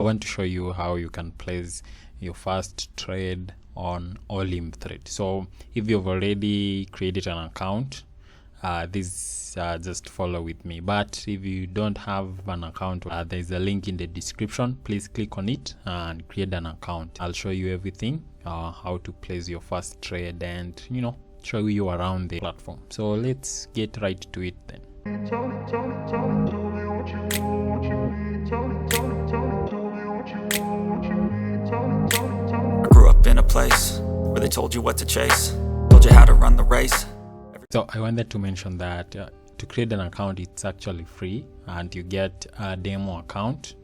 I want to show you how you can place your first trade on Olymp Trade. So if you've already created an account, just follow with me. But if you don't have an account, there's a link in the description. Please click on it and create an account. I'll show you everything, how to place your first trade, and show you around the platform. So let's get right to it then. I grew up in a place where they told you what to chase, told you how to run the race. So I wanted to mention that to create an account, it's actually free, and you get a demo account.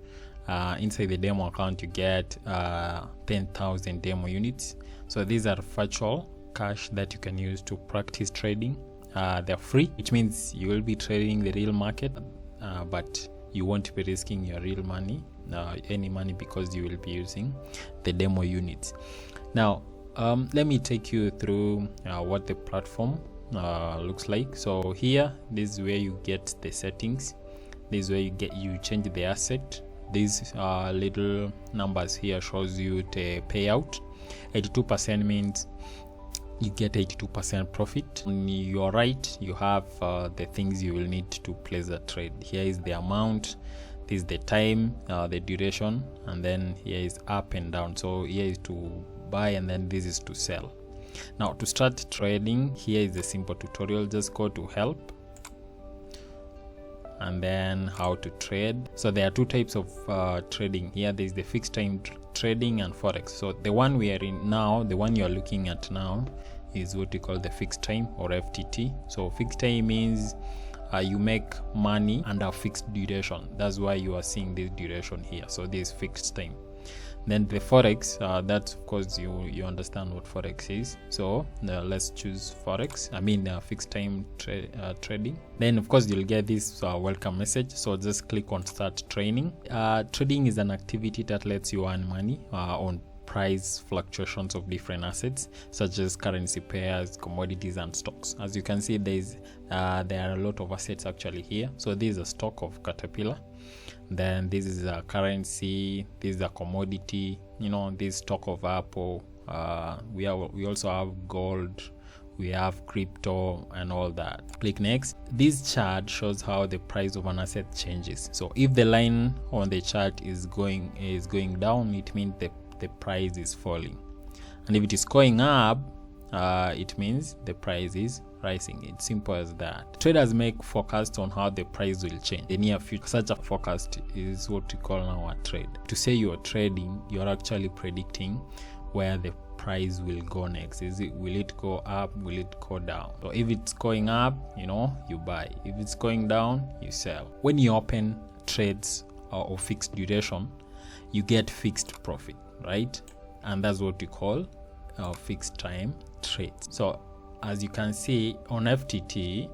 Inside the demo account, you get 10,000 demo units. So these are virtual cash that you can use to practice trading. They're free, which means you will be trading the real market, but you won't be risking your real money, any money, because you will be using the demo units. Now, let me take you through what the platform looks like. So here, this is where you get the settings. This is where you change the asset. These little numbers here shows you the payout. 82% means you get 82% profit. On your right, you have the things you will need to place a trade. Here is the amount, this is the time, the duration, and then here is up and down. So here is to buy, and then this is to sell. Now to start trading, here is a simple tutorial. Just go to help and then how to trade. So there are two types of trading here. There is the fixed time trading and forex. So the one we are in now, the one you are looking at now, is what we call the fixed time, or FTT. So fixed time means you make money under fixed duration. That's why you are seeing this duration here. So this is fixed time. Then the forex, that's of course you understand what forex is. So let's choose forex, fixed time trading. Then of course you'll get this welcome message. So just click on start training. Trading is an activity that lets you earn money on price fluctuations of different assets, such as currency pairs, commodities, and stocks. As you can see, there are a lot of assets actually here. So this is a stock of Caterpillar, then this is a currency, this is a commodity, this stock of Apple. We also have gold, we have crypto, and all that. Click next. This chart shows how the price of an asset changes. So if the line on the chart is going down, it means the price is falling, and if it is going up, it means the price is rising. It's simple as that. Traders make forecasts on how the price will change in the near future. Such a forecast is what we call now a trade. To say you're trading, you're actually predicting where the price will go next. Will it go up? Will it go down? So if it's going up, you buy. If it's going down, you sell. When you open trades or fixed duration, you get fixed profit, right? And that's what we call fixed time trades. So as you can see on FTT,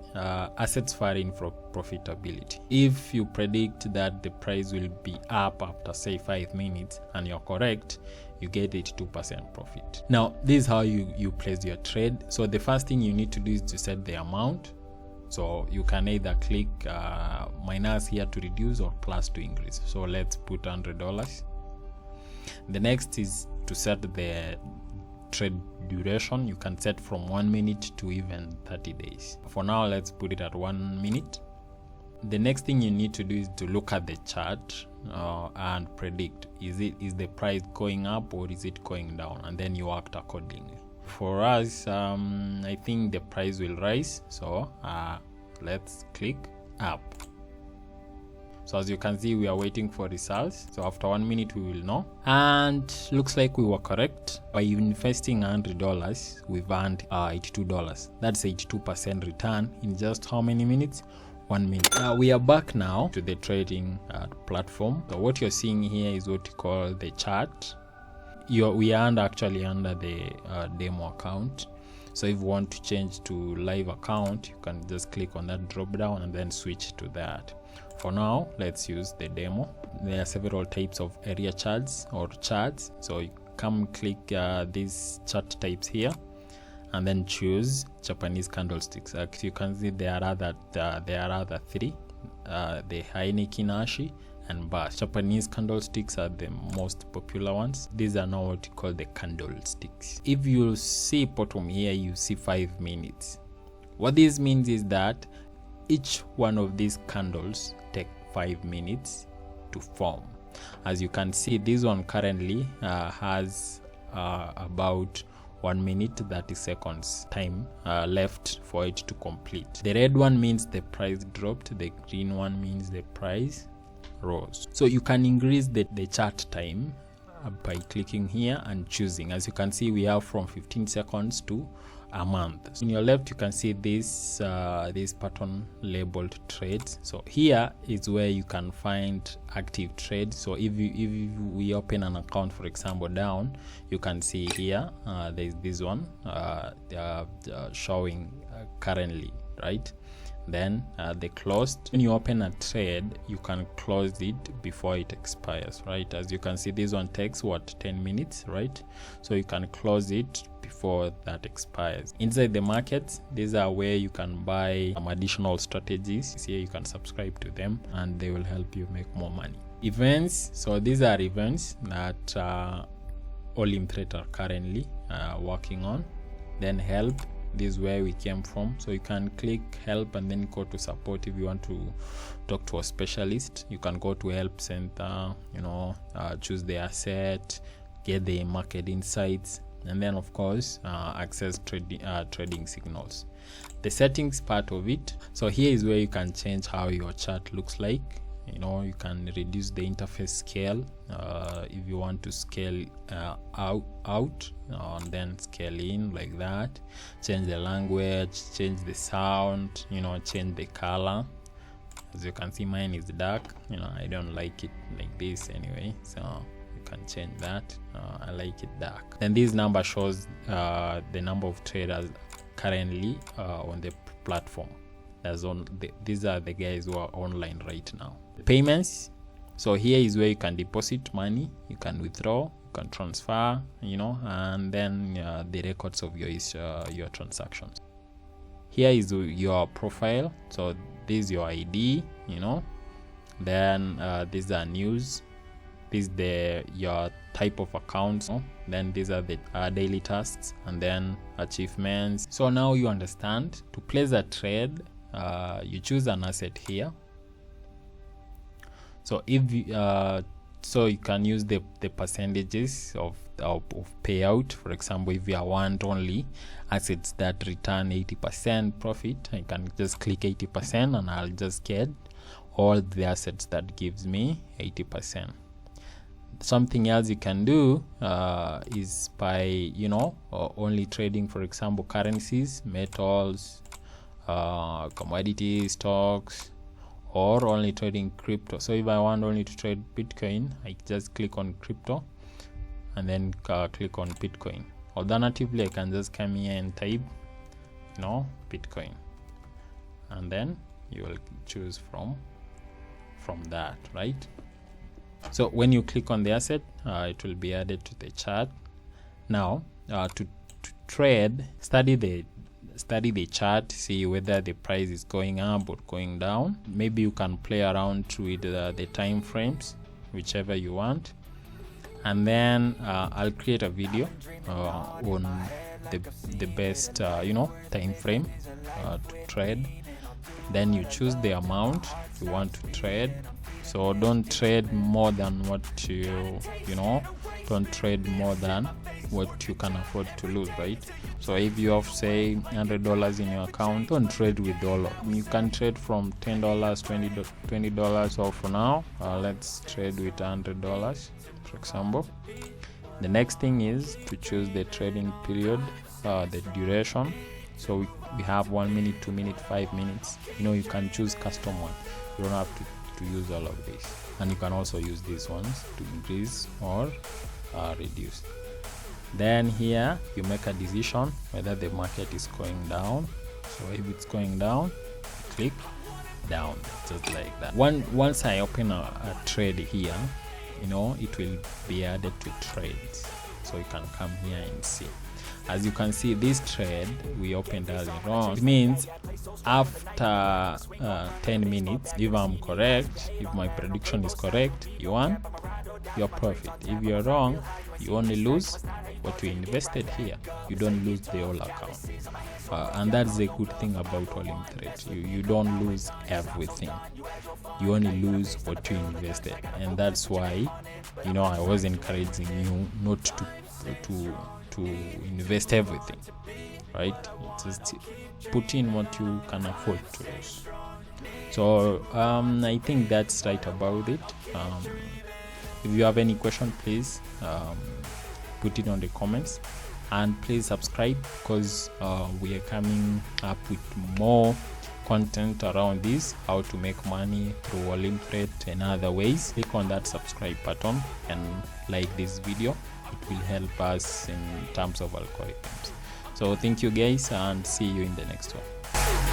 assets vary for profitability. If you predict that the price will be up after say 5 minutes and you're correct, you get 82% profit. Now this is how you place your trade. So the first thing you need to do is to set the amount. So you can either click minus here to reduce or plus to increase. So let's put $100. The next is to set the trade duration. You can set from 1 minute to even 30 days. For now, let's put it at 1 minute. The next thing you need to do is to look at the chart and predict, is the price going up or is it going down, and then you act accordingly. For us, I think the price will rise, so let's click up. So as you can see, we are waiting for results. So after 1 minute, we will know. And looks like we were correct. By investing $100, we've earned $82. That's 82% return in just how many minutes? 1 minute. We are back now to the trading platform. So what you're seeing here is what you call the chart. We are actually under the demo account. So if you want to change to live account, you can just click on that drop down and then switch to that. For now, let's use the demo. There are several types of area charts or charts. So you come click these chart types here and then choose Japanese candlesticks. You can see there are other three, the Heineken Ashi, and bars. Japanese candlesticks are the most popular ones. These are now what you call the candlesticks. If you see bottom here, you see 5 minutes. What this means is that each one of these candles take 5 minutes to form. As you can see, this one currently has about 1 minute 30 seconds time left for it to complete. The red one means the price dropped, the green one means the price rose. So you can increase the chart time by clicking here and choosing. As you can see, we have from 15 seconds to a month. On your left, you can see this pattern labeled trades. So here is where you can find active trades. So if we open an account, for example, down, you can see here there's this one showing currently, right? Then they closed. When you open a trade, you can close it before it expires, right? As you can see, this one takes 10 minutes, right? So you can close it before that expires. Inside the markets, these are where you can buy some additional strategies. Here you can subscribe to them and they will help you make more money. Events, so these are events that Olymp Trade are currently working on. Then help, this is where we came from. So you can click help and then go to support. If you want to talk to a specialist, you can go to help center, choose the asset, get the market insights, and then of course access trading signals. The settings part of it, so here is where you can change how your chart looks like. You can reduce the interface scale if you want to scale out and then scale in like that. Change the language, change the sound, change the color. As you can see, mine is dark. I don't like it like this anyway, so you can change that. I like it dark. And this number shows the number of traders currently on the platform. These are the guys who are online right now. Payments, so here is where you can deposit money, you can withdraw, you can transfer, and then the records of your transactions. Here is your profile, so this is your ID, then these are news, this is your type of accounts, then these are the daily tasks, and then achievements. So now you understand. To place a trade, you choose an asset here. So if so you can use the percentages of payout. For example, if you want only assets that return 80% profit, I can just click 80% and I'll just get all the assets that gives me 80%. Something else you can do is by only trading, for example, currencies, metals, commodities, stocks, or only trading crypto. So if I want only to trade Bitcoin, I just click on crypto and then click on Bitcoin. Alternatively, I can just come here and type Bitcoin, and then you will choose from that, right? So when you click on the asset, it will be added to the chart. Now to trade, study the chart, see whether the price is going up or going down. Maybe you can play around with the time frames, whichever you want. And then I'll create a video on the best time frame to trade. Then you choose the amount you want to trade. So don't trade more than what don't trade more than what you can afford to lose, right? So if you have say $100 in your account, don't trade with all of them. You can trade from $10, $20. So for now, let's trade with $100, for example. The next thing is to choose the trading period, the duration. So we have 1 minute, 2 minutes, 5 minutes. You can choose custom one. You don't have to use all of these, and you can also use these ones to increase or reduce. Then here you make a decision whether the market is going down. So if it's going down, click down, just like that. Once I open a trade here, it will be added to trades, so you can come here and see. As you can see, this trade we opened earlier on. It means after 10 minutes, if I'm correct, if my prediction is correct, you won your profit. If you're wrong, you only lose what you invested here. You don't lose the whole account. And that's the good thing about Olymp Trade. You don't lose everything. You only lose what you invested. And that's why, I was encouraging you not to invest everything, right? Just put in what you can afford to lose. So I think that's right about it. If you have any question, please put it on the comments, and please subscribe, because we are coming up with more content around this, how to make money through Olymp Trade and other ways. Click on that subscribe button and like this video. It will help us in terms of algorithms. So thank you guys, and see you in the next one.